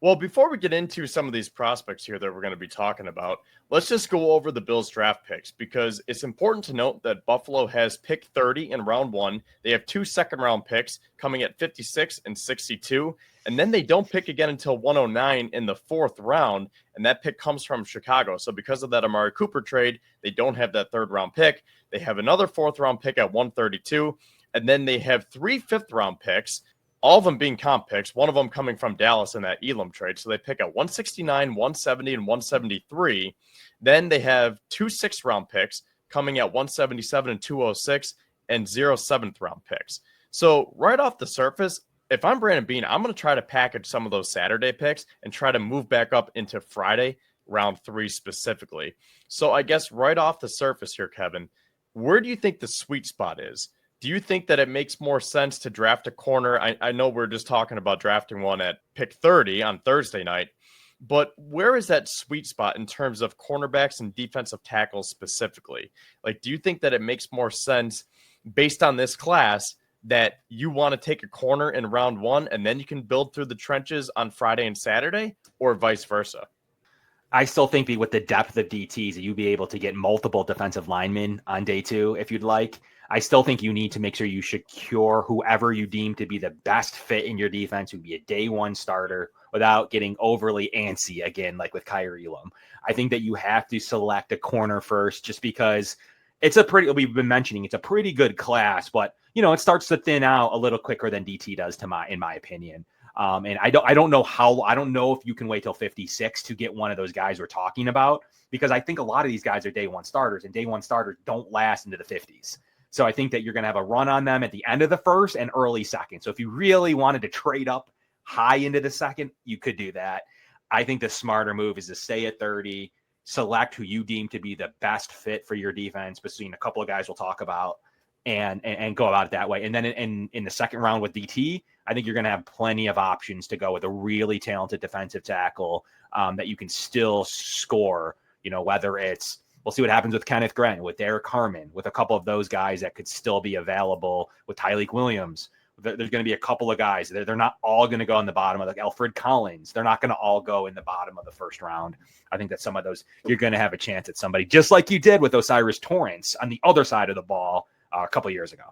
Well, before we get into some of these prospects here that we're going to be talking about, let's just go over the Bills draft picks because it's important to note that Buffalo has pick 30 in round one. They have 2 second-round picks coming at 56 and 62. And then they don't pick again until 109 in the fourth round. And that pick comes from Chicago. So because of that Amari Cooper trade, they don't have that third-round pick. They have another fourth-round pick at 132. And then they have 3 fifth-round picks, all of them being comp picks, one of them coming from Dallas in that Elam trade. So they pick at 169, 170, and 173. Then they have 2 6th-round picks coming at 177 and 206 and 0 7th-round picks. So right off the surface, if I'm Brandon Beane, I'm going to try to package some of those Saturday picks and try to move back up into Friday, round 3 specifically. So I guess right off the surface here, Kevin, where do you think the sweet spot is? Do you think that it makes more sense to draft a corner? I know we're just talking about drafting one at pick 30 on Thursday night, but where is that sweet spot in terms of cornerbacks and defensive tackles specifically? Like, do you think that it makes more sense based on this class that you want to take a corner in round one and then you can build through the trenches on Friday and Saturday, or vice versa? I still think with the depth of DTs that you'd be able to get multiple defensive linemen on day 2 if you'd like. I still think you need to make sure you secure whoever you deem to be the best fit in your defense, who'd be a day 1 starter without getting overly antsy again, like with Kyrie Elam. I think that you have to select a corner first just because we've been mentioning, it's a pretty good class, but it starts to thin out a little quicker than DT does in my opinion. And I don't know if you can wait till 56 to get one of those guys we're talking about, because I think a lot of these guys are day 1 starters, and day 1 starters don't last into the 50s. So I think that you're going to have a run on them at the end of the first and early second. So if you really wanted to trade up high into the second, you could do that. I think the smarter move is to stay at 30, select who you deem to be the best fit for your defense between a couple of guys we'll talk about, and go about it that way. And then in the second round with DT, I think you're going to have plenty of options to go with a really talented defensive tackle that you can still score, whether it's, we'll see what happens with Kenneth Grant, with Derek Harmon, with a couple of those guys that could still be available, with Tyleik Williams. There's going to be a couple of guys. They're not all going to go in the bottom of, like Alfred Collins. They're not going to all go in the bottom of the first round. I think that some of those, you're going to have a chance at somebody, just like you did with Osiris Torrance on the other side of the ball a couple of years ago.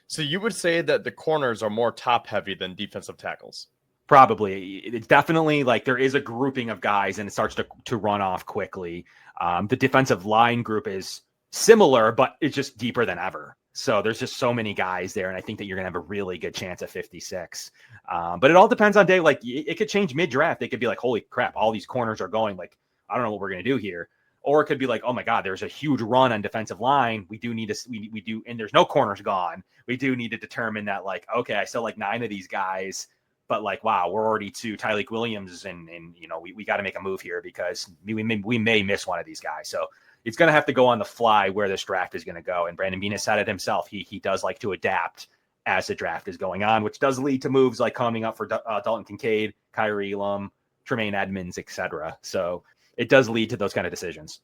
So you would say that the corners are more top heavy than defensive tackles? Probably. It's definitely like there is a grouping of guys and it starts to run off quickly. The defensive line group is similar, but it's just deeper than ever. So there's just so many guys there. And I think that you're going to have a really good chance at 56. But it all depends on day. Like it could change mid-draft. They could be like, holy crap, all these corners are going. Like, I don't know what we're going to do here. Or it could be like, oh my God, there's a huge run on defensive line. We do need to, we do, and there's no corners gone. We do need to determine that, like, okay, I still like 9 of these guys, but like, wow, we're already to Tyleik Williams, and we got to make a move here because we may miss one of these guys. So it's going to have to go on the fly where this draft is going to go. And Brandon Beane has said it himself. He does like to adapt as the draft is going on, which does lead to moves like coming up for Dalton Kincaid, Kyrie Elam, Tremaine Edmonds, etc. So it does lead to those kind of decisions.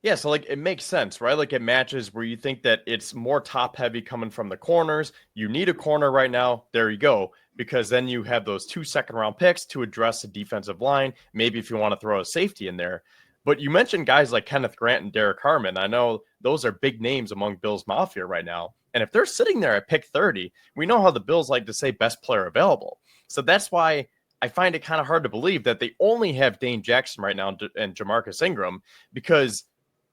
Yeah, so like it makes sense, right? Like it matches where you think that it's more top heavy coming from the corners. You need a corner right now. There you go. Because then you have those 2 second-round picks to address the defensive line. Maybe if you want to throw a safety in there. But you mentioned guys like Kenneth Grant and Derek Harmon. I know those are big names among Bills Mafia right now. And if they're sitting there at pick 30, we know how the Bills like to say best player available. So that's why I find it kind of hard to believe that they only have Dane Jackson right now and Jamarcus Ingram, because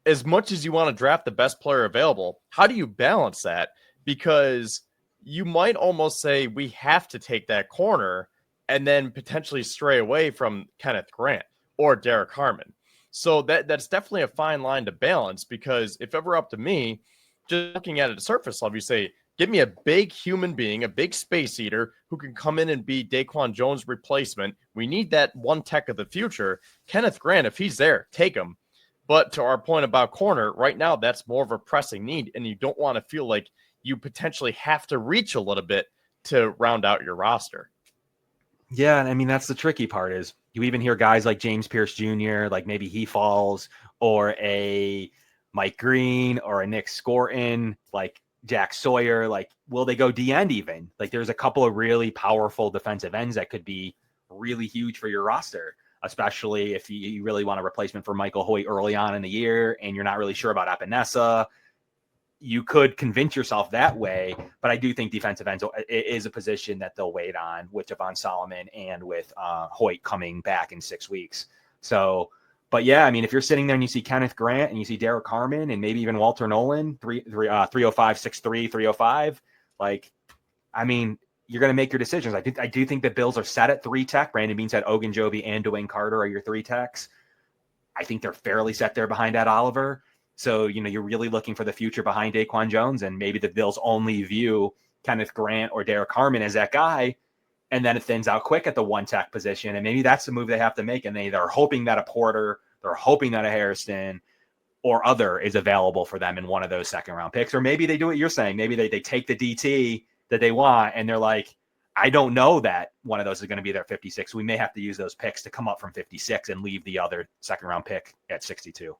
as much as you want to draft the best player available, how do you balance that? Because you might almost say we have to take that corner and then potentially stray away from Kenneth Grant or Derek Harmon. So that's definitely a fine line to balance, because if ever up to me, just looking at it at a surface level, you say, give me a big human being, a big space eater who can come in and be Daquan Jones' replacement. We need that one tech of the future. Kenneth Grant, if he's there, take him. But to our point about corner, right now, that's more of a pressing need, and you don't want to feel like you potentially have to reach a little bit to round out your roster. Yeah, I mean, that's the tricky part is you even hear guys like James Pierce Jr., like maybe he falls, or a Mike Green or a Nick Scorton, like Jack Sawyer, like will they go D-end even? Like there's a couple of really powerful defensive ends that could be really huge for your roster, especially if you really want a replacement for Michael Hoyt early on in the year and you're not really sure about Epinesa. You could convince yourself that way, but I do think defensive end is a position that they'll wait on with Javon Solomon and with Hoyt coming back in 6 weeks. So, but yeah, I mean, if you're sitting there and you see Kenneth Grant and you see Derek Harmon and maybe even Walter Nolan, 305, 6'3", 305, like, I mean, you're going to make your decisions. I do think the Bills are set at 3 tech. Brandon Beane said Ogunjobi and Dwayne Carter are your 3 techs. I think they're fairly set there behind Ed Oliver. So, you're really looking for the future behind Daquan Jones, and maybe the Bills only view Kenneth Grant or Derek Harmon as that guy, and then it thins out quick at the 1 tech position, and maybe that's the move they have to make, and they're hoping that a Porter, they're hoping that a Hairston or other is available for them in one of those second-round picks, or maybe they do what you're saying. Maybe they take the DT that they want, and they're like, I don't know that one of those is going to be their 56. We may have to use those picks to come up from 56 and leave the other second-round pick at 62.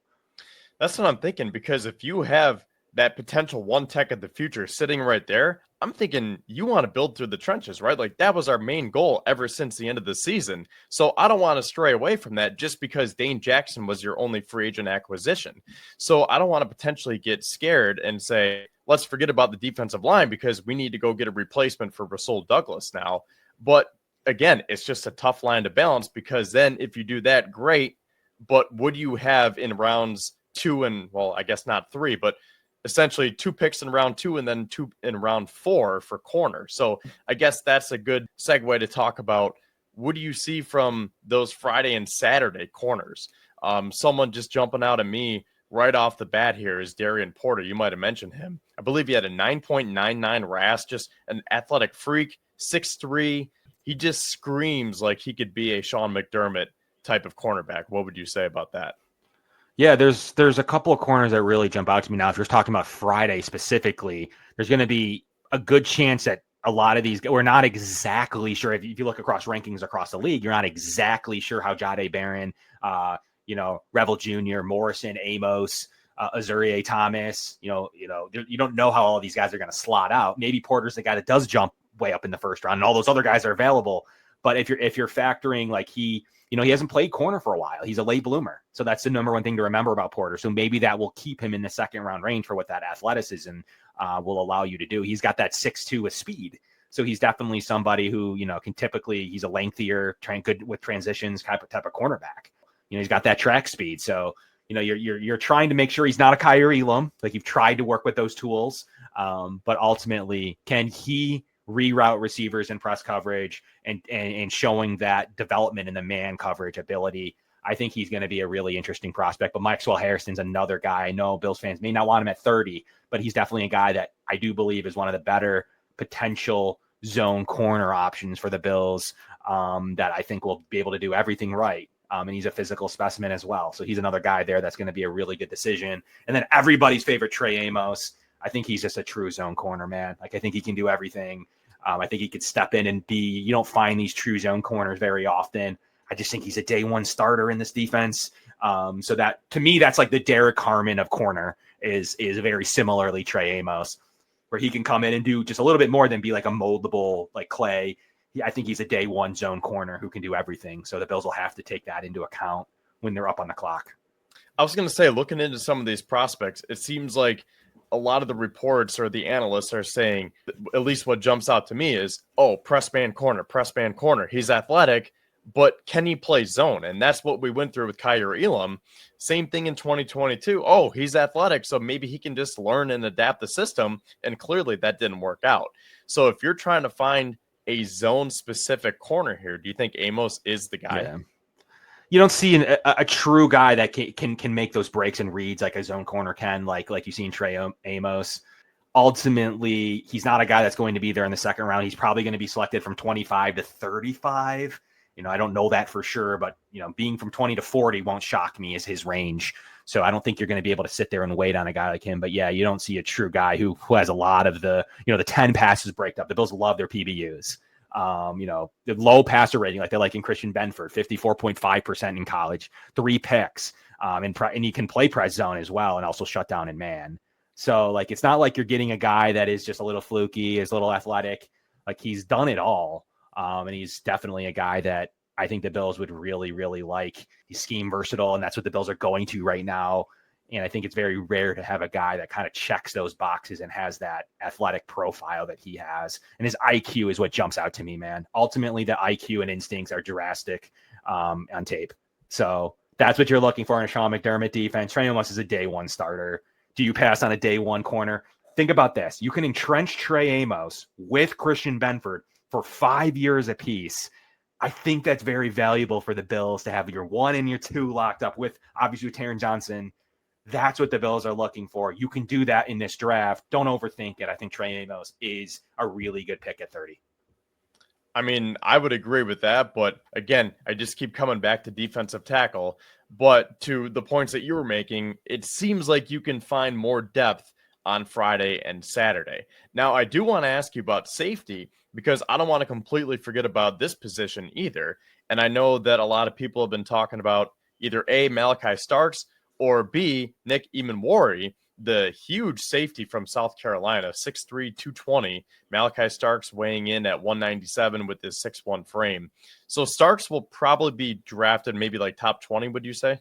That's what I'm thinking, because if you have that potential 1 tech of the future sitting right there, I'm thinking you want to build through the trenches, right? Like, that was our main goal ever since the end of the season. So I don't want to stray away from that just because Dane Jackson was your only free agent acquisition. So I don't want to potentially get scared and say, let's forget about the defensive line because we need to go get a replacement for Rasul Douglas now. But again, it's just a tough line to balance, because then if you do that, great. But would you have in rounds 2 and, well, I guess not 3, but essentially 2 picks in round 2 and then 2 in round 4 for corner. So I guess that's a good segue to talk about, what do you see from those Friday and Saturday corners? Someone just jumping out at me right off the bat here is Darian Porter. You might have mentioned him. I believe he had a 9.99 RAS, just an athletic freak, 6'3". He just screams like he could be a Sean McDermott type of cornerback. What would you say about that? Yeah, there's a couple of corners that really jump out to me now. If you're talking about Friday specifically, there's going to be a good chance that a lot of these, we're not exactly sure. If you look across rankings across the league, you're not exactly sure how Jahdae Barron, Revel Jr., Morrison, Amos, Azurie Thomas, you don't know how all these guys are going to slot out. Maybe Porter's the guy that does jump way up in the first round, and all those other guys are available. But if you're factoring like he hasn't played corner for a while. He's a late bloomer. So that's the number one thing to remember about Porter. So maybe that will keep him in the second round range for what that athleticism will allow you to do. He's got that 6'2" with speed. So he's definitely somebody who, can typically, he's a lengthier, good with transitions type of cornerback. He's got that track speed. So, you're trying to make sure he's not a Kyrie Elam. Like, you've tried to work with those tools. But ultimately, can he reroute receivers in press coverage and showing that development in the man coverage ability? I think he's going to be a really interesting prospect. But Maxwell Hairston's another guy. I know Bills fans may not want him at 30, but he's definitely a guy that I do believe is one of the better potential zone corner options for the Bills, that I think will be able to do everything right. And he's a physical specimen as well. So he's another guy there that's going to be a really good decision. And then everybody's favorite, Trey Amos. I think he's just a true zone corner, man. Like, I think he can do everything. I think he could step in and you don't find these true zone corners very often. I just think he's a day one starter in this defense. So that, to me, that's like the Derek Harmon of corner is very similarly Trey Amos, where he can come in and do just a little bit more than be like a moldable, like Clay. I think he's a day one zone corner who can do everything. So the Bills will have to take that into account when they're up on the clock. I was going to say, looking into some of these prospects, it seems like a lot of the reports or the analysts are saying, at least what jumps out to me is, press man corner. He's athletic, but can he play zone? And that's what we went through with Kyrie Elam. Same thing in 2022. He's athletic, so maybe he can just learn and adapt the system. And clearly that didn't work out. So if you're trying to find a zone specific corner here, do you think Amos is the guy? Yeah. You don't see a true guy that can make those breaks and reads like a zone corner can, like you see in Trey Amos. Ultimately, he's not a guy that's going to be there in the second round. He's probably going to be selected from 25 to 35. I don't know that for sure, but being from 20 to 40 won't shock me as his range. So I don't think you're going to be able to sit there and wait on a guy like him. But yeah, you don't see a true guy who has a lot of the 10 passes break up. The Bills love their PBUs. The low passer rating, like they like in Christian Benford, 54.5% in college, 3 picks, and he can play press zone as well and also shut down in man. So like, it's not like you're getting a guy that is just a little fluky, is a little athletic. Like, he's done it all. And he's definitely a guy that I think the Bills would really, really like. He's scheme versatile, and that's what the Bills are going to right now. And I think it's very rare to have a guy that kind of checks those boxes and has that athletic profile that he has. And his IQ is what jumps out to me, man. Ultimately, the IQ and instincts are drastic on tape. So that's what you're looking for in a Sean McDermott defense. Trey Amos is a day one starter. Do you pass on a day one corner? Think about this. You can entrench Trey Amos with Christian Benford for 5 years apiece. I think that's very valuable for the Bills to have your 1 and your 2 locked up with, obviously, Taron Johnson. That's what the Bills are looking for. You can do that in this draft. Don't overthink it. I think Trey Amos is a really good pick at 30. I mean, I would agree with that, but again, I just keep coming back to defensive tackle. But to the points that you were making, it seems like you can find more depth on Friday and Saturday. Now, I do want to ask you about safety because I don't want to completely forget about this position either. And I know that a lot of people have been talking about either A, Malachi Starks, or B, Nick Emanwari, the huge safety from South Carolina, 6'3", 220. Malachi Starks weighing in at 197 with his 6'1" frame. So Starks will probably be drafted maybe like top 20, would you say?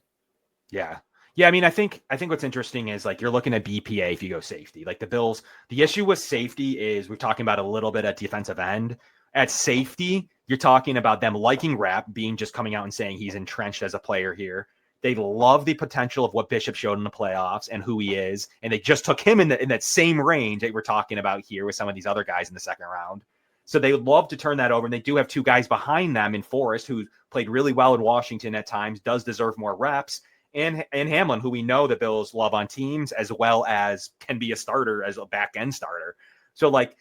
Yeah. Yeah, I mean, I think what's interesting is like you're looking at BPA if you go safety. Like the Bills, the issue with safety is we're talking about a little bit at defensive end. At safety, you're talking about them liking Rapp, being just coming out and saying he's entrenched as a player here. They love the potential of what Bishop showed in the playoffs and who he is, and they just took him in that same range that we're talking about here with some of these other guys in the second round. So they would love to turn that over, and they do have 2 guys behind them in Forrest, who played really well in Washington at times, does deserve more reps, and Hamlin, who we know the Bills love on teams, as well as can be a starter as a back-end starter. So, like,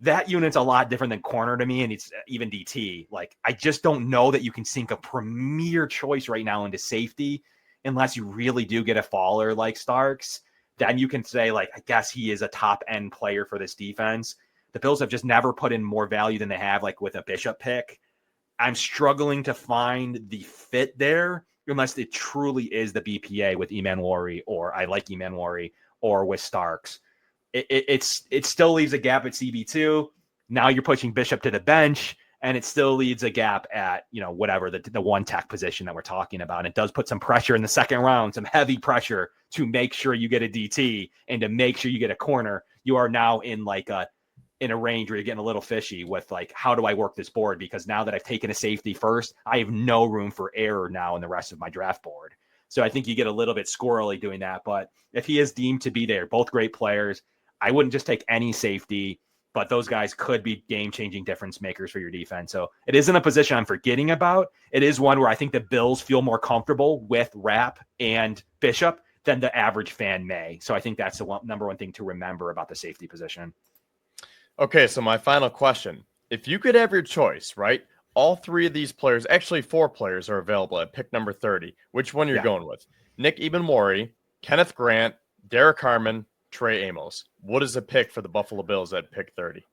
that unit's a lot different than corner to me, and it's even DT. Like, I just don't know that you can sink a premier choice right now into safety unless you really do get a faller like Starks. Then you can say, like, I guess he is a top-end player for this defense. The Bills have just never put in more value than they have, like, with a Bishop pick. I'm struggling to find the fit there unless it truly is the BPA with Emanwari, or I like Emanwari, or with Starks. It still leaves a gap at CB2. Now you're pushing Bishop to the bench, and it still leaves a gap at, whatever the one tech position that we're talking about. And it does put some pressure in the second round, some heavy pressure to make sure you get a DT and to make sure you get a corner. You are now in a range where you're getting a little fishy with, like, how do I work this board? Because now that I've taken a safety first, I have no room for error now in the rest of my draft board. So I think you get a little bit squirrely doing that. But if he is deemed to be there, both great players, I wouldn't just take any safety, but those guys could be game-changing difference makers for your defense. So it isn't a position I'm forgetting about. It is one where I think the Bills feel more comfortable with Rapp and Bishop than the average fan may. So I think that's the number one thing to remember about the safety position. Okay, so my final question. If you could have your choice, right? All 3 of these players, actually 4 players, are available at pick number 30. Which one you're going with? Nick Emanwari, Kenneth Grant, Derek Harmon, Trey Amos. What is the pick for the Buffalo Bills at pick 30?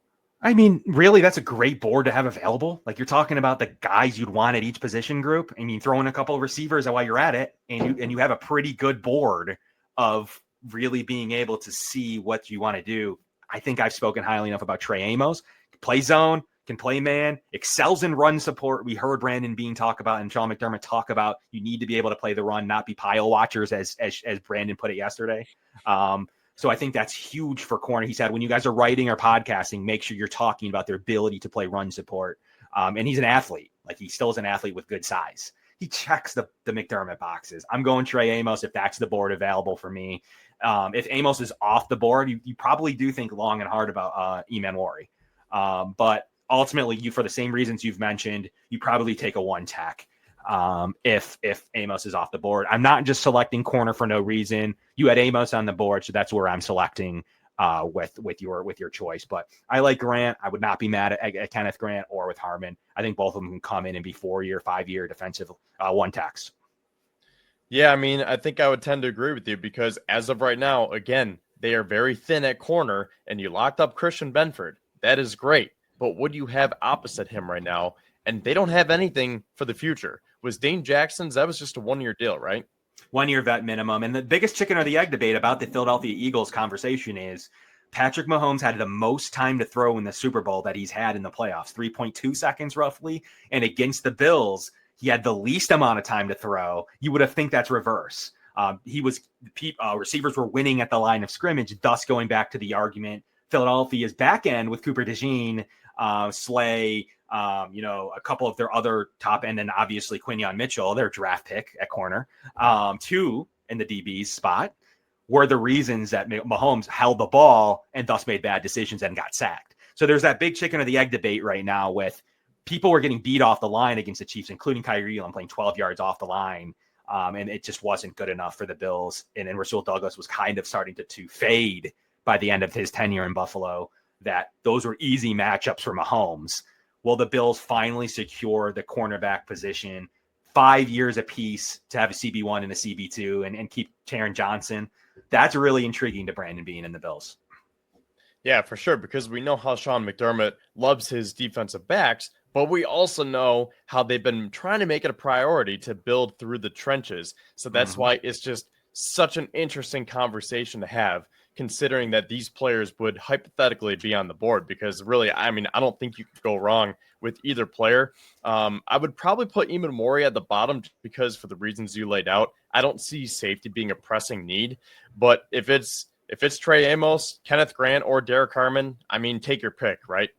I mean, really, that's a great board to have available. Like, you're talking about the guys you'd want at each position group. I mean, throw in a couple of receivers while you're at it, and you have a pretty good board of really being able to see what you want to do. I think I've spoken highly enough about Trey Amos. Play zone, can play man, excels in run support. We heard Brandon Beane talk about and Sean McDermott talk about you need to be able to play the run, not be pile watchers, as Brandon put it yesterday. So I think that's huge for corner. He said, when you guys are writing or podcasting, make sure you're talking about their ability to play run support. And he's an athlete. Like, he still is an athlete with good size. He checks the McDermott boxes. I'm going Trey Amos if that's the board available for me. If Amos is off the board, you probably do think long and hard about Emanwari. But ultimately, for the same reasons you've mentioned, you probably take a one tech. If Amos is off the board. I'm not just selecting corner for no reason. You had Amos on the board, so that's where I'm selecting with your choice. But I like Grant. I would not be mad at Kenneth Grant or with Harmon. I think both of them can come in and be 4-year, 5-year defensive one techs. Yeah, I mean, I think I would tend to agree with you because as of right now, again, they are very thin at corner, and you locked up Christian Benford. That is great. But what do you have opposite him right now? And they don't have anything for the future. Was Dane Jackson's, that was just a 1-year deal, right? 1-year vet minimum. And the biggest chicken or the egg debate about the Philadelphia Eagles conversation is, Patrick Mahomes had the most time to throw in the Super Bowl that he's had in the playoffs, 3.2 seconds roughly. And against the Bills, he had the least amount of time to throw. You would have think that's reverse. Receivers were winning at the line of scrimmage, thus going back to the argument. Philadelphia's back end with Cooper DeJean, Slay, a couple of their other top end, and obviously Quinyon Mitchell, their draft pick at corner, two in the DB's spot, were the reasons that Mahomes held the ball and thus made bad decisions and got sacked. So there's that big chicken or the egg debate right now with people were getting beat off the line against the Chiefs, including Kyrie Elam playing 12 yards off the line. And it just wasn't good enough for the Bills. And then Rasul Douglas was kind of starting to fade by the end of his tenure in Buffalo, that those were easy matchups for Mahomes. Will the Bills finally secure the cornerback position, 5 years apiece to have a CB1 and a CB2 and keep Taron Johnson? That's really intriguing to Brandon Beane and the Bills. Yeah, for sure, because we know how Sean McDermott loves his defensive backs, but we also know how they've been trying to make it a priority to build through the trenches. So that's why it's just such an interesting conversation to have, considering that these players would hypothetically be on the board, because really, I mean, I don't think you could go wrong with either player. I would probably put Eamon Mori at the bottom because for the reasons you laid out, I don't see safety being a pressing need. But if it's Trey Amos, Kenneth Grant, or Derek Harmon, I mean, take your pick, right?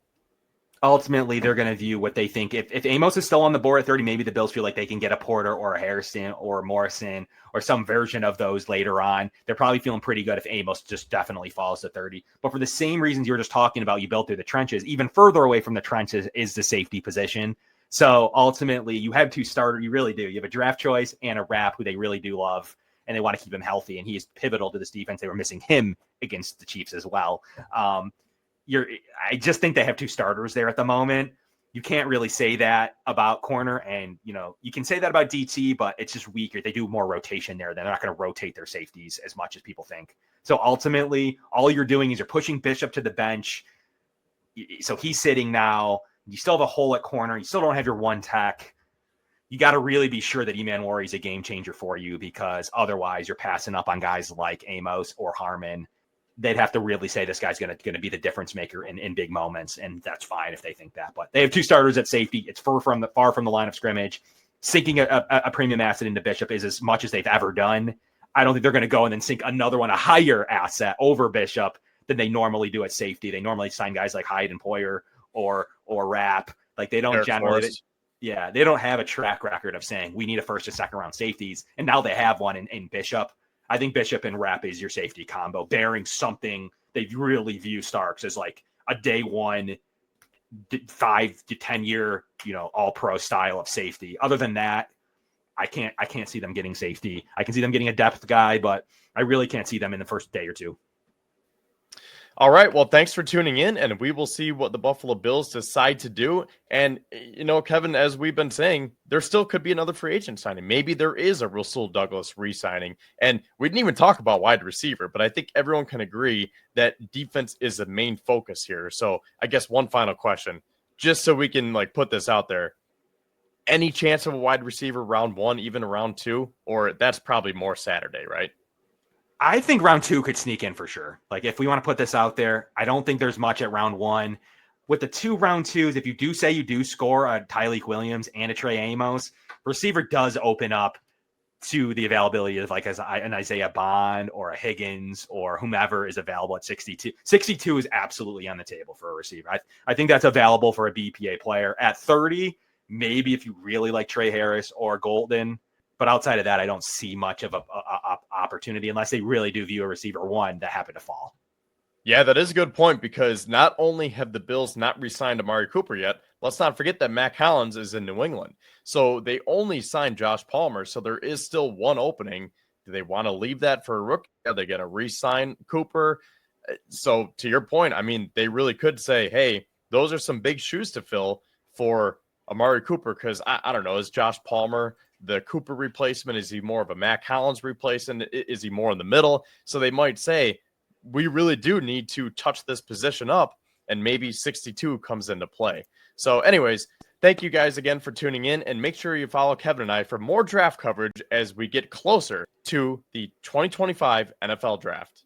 Ultimately, they're going to view what they think. If Amos is still on the board at 30, maybe the Bills feel like they can get a Porter or a Harrison or Morrison or some version of those later on. They're probably feeling pretty good if Amos just definitely falls to 30. But for the same reasons you were just talking about, you built through the trenches, even further away from the trenches is the safety position. So ultimately, you have two starters. You really do. You have a draft choice and a Rapp who they really do love, and they want to keep him healthy. And he is pivotal to this defense. They were missing him against the Chiefs as well. I just think they have two starters there at the moment. You can't really say that about corner, and you can say that about DT, but it's just weaker. They do more rotation there. They're not going to rotate their safeties as much as people think. So ultimately, all you're doing is you're pushing Bishop to the bench. So he's sitting now. You still have a hole at corner. You still don't have your one tech. You got to really be sure that Eamon Mori is a game changer for you, because otherwise you're passing up on guys like Amos or Harmon. They'd have to really say this guy's going to be the difference maker in big moments, and that's fine if they think that. But they have two starters at safety. It's far from the line of scrimmage. Sinking a premium asset into Bishop is as much as they've ever done. I don't think they're going to go and then sink another one, a higher asset over Bishop than they normally do at safety. They normally sign guys like Hyde and Poyer or Rapp. Like they don't Eric generally. Forrest. They don't have a track record of saying we need a first or second round safeties, and now they have one in Bishop. I think Bishop and Rapp is your safety combo, bearing something they really view Starks as like a day one, 5 to 10 year, all pro style of safety. Other than that, I can't see them getting safety. I can see them getting a depth guy, but I really can't see them in the first day or two. All right. Well, thanks for tuning in, and we will see what the Buffalo Bills decide to do. And, Kevin, as we've been saying, there still could be another free agent signing. Maybe there is a Rasul Douglas re-signing. And we didn't even talk about wide receiver, but I think everyone can agree that defense is the main focus here. So I guess one final question, just so we can put this out there. Any chance of a wide receiver round 1, even round 2? Or that's probably more Saturday, right? I think round 2 could sneak in for sure. Like if we want to put this out there, I don't think there's much at round 1. With the 2 round 2s, if you do say you do score a Tyleek Williams and a Trey Amos, receiver does open up to the availability of an Isaiah Bond or a Higgins or whomever is available at 62. 62 is absolutely on the table for a receiver. I think that's available for a BPA player. At 30, maybe if you really like Trey Harris or Golden. But outside of that, I don't see much of a opportunity unless they really do view a receiver 1 that happened to fall. Yeah, that is a good point, because not only have the Bills not re-signed Amari Cooper yet, let's not forget that Mac Hollins is in New England. So they only signed Josh Palmer, so there is still one opening. Do they want to leave that for a rookie? Are they going to re-sign Cooper? So to your point, I mean, they really could say, hey, those are some big shoes to fill for Amari Cooper, because I don't know, is Josh Palmer the Cooper replacement? Is he more of a Mac Hollins replacement? Is he more in the middle? So they might say, we really do need to touch this position up, and maybe 62 comes into play. So anyways, thank you guys again for tuning in, and make sure you follow Kevin and I for more draft coverage as we get closer to the 2025 NFL Draft.